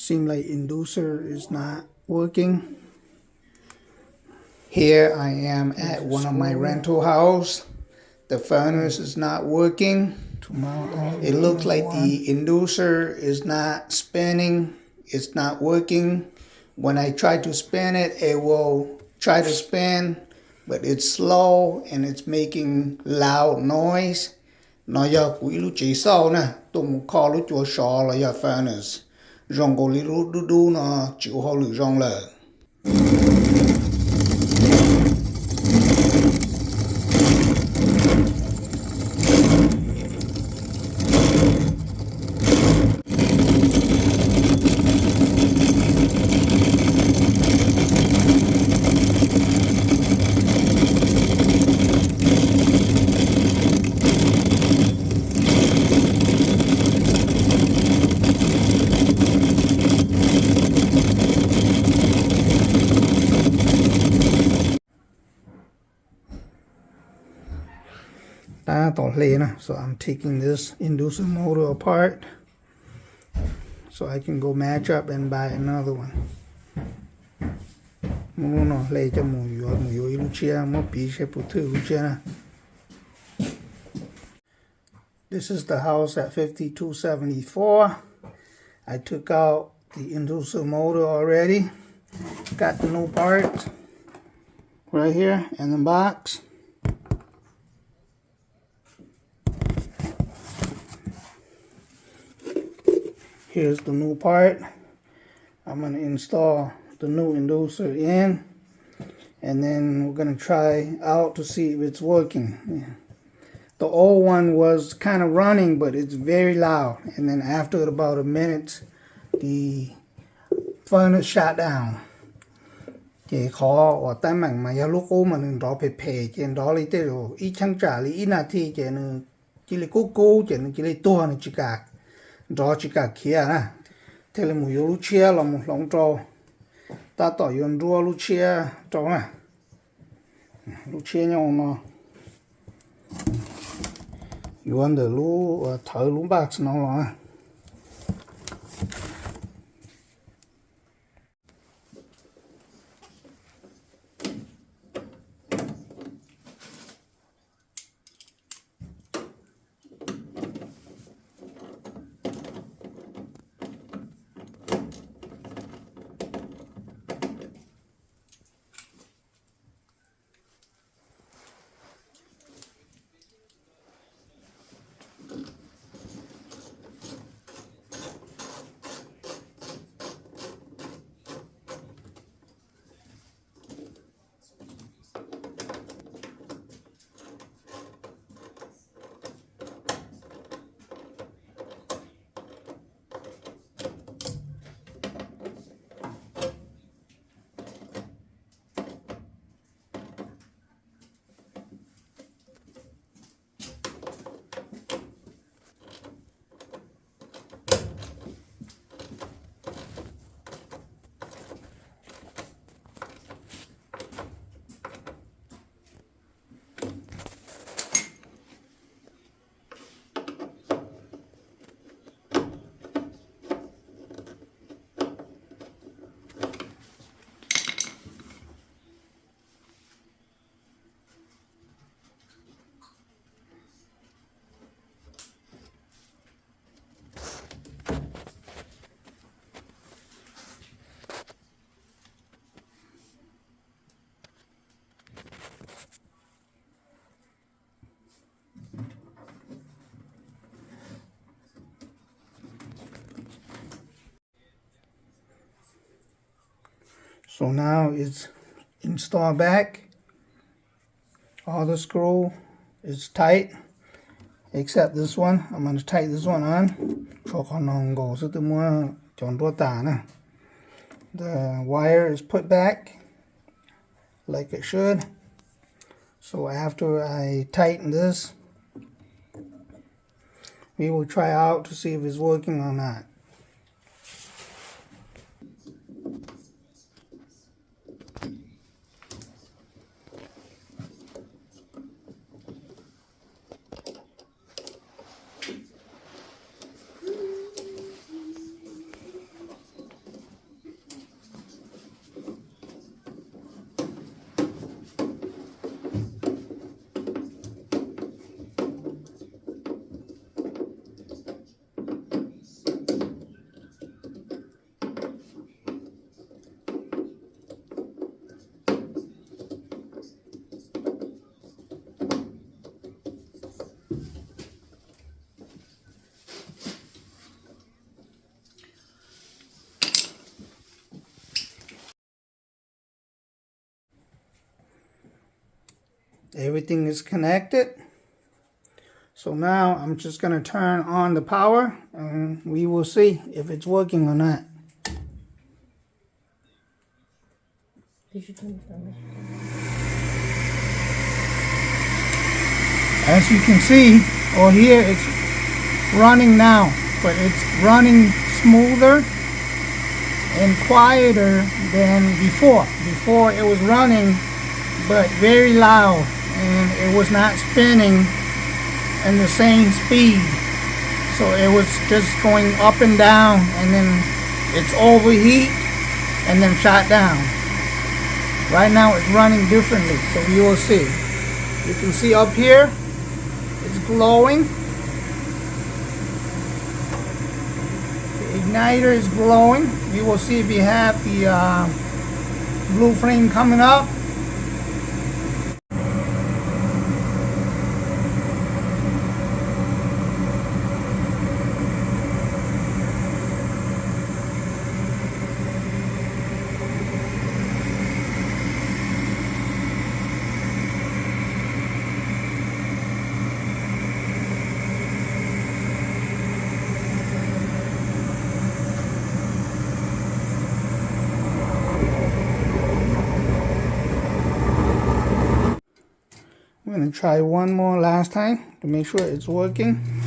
Seems like inducer is not working. Here I am at one of my rental house. The furnace is not working. It looks like the inducer is not spinning. It's not working. When I try to spin it, it will try to spin, but it's slow and it's making loud noise. Nó giờ quý lúc chỉ sau nè, tôi muốn khó lúc chùa sò là giờ furnace. Rong có lý lúc đu đu nó chịu hô lử rong lờ. So I'm taking this inducer motor apart so I can go match up and buy another one. This is the house at 5274. I took out the inducer motor already. Got the new parts right here in the box. Here's the new part. I'm going to install the new inducer in, and then we're going to try out to see if it's working. Yeah. The old one was kind of running, but it's very loud. And then after about a minute, the furnace shut down. Cái khó ở tay mảnh mà lúc cô mà nó đó phê trên đó lấy tới rồi ít chẳng trả lý ít là thì cái nó chỉ lấy cố chỉ nó chỉ lấy tua nó chỉ cả đó chỉ cả kia nè thế là một yếu lúc chia là một lông trâu ta tỏ yon rùa lúc chia trâu nè lúc chia nhau nó yon để lúc thở lúc bạc nó lo. So now it's installed back. All the screw is tight except this one. I'm going to tighten this one on. The wire is put back like it should. So after I tighten this, we will try out to see if it's working or not. Everything is connected. So now I'm just going to turn on the power and we will see if it's working or not. As you can see, or here, it's running now, but it's running smoother and quieter than before. Before it was running, but very loud, and it was not spinning in the same speed. So it was just going up and down, and then it's overheat and then shut down. Right now it's running differently, so you will see. You can see up here, it's glowing. The igniter is glowing. You will see if you have the blue flame coming up. I'm going to try one more last time to make sure it's working.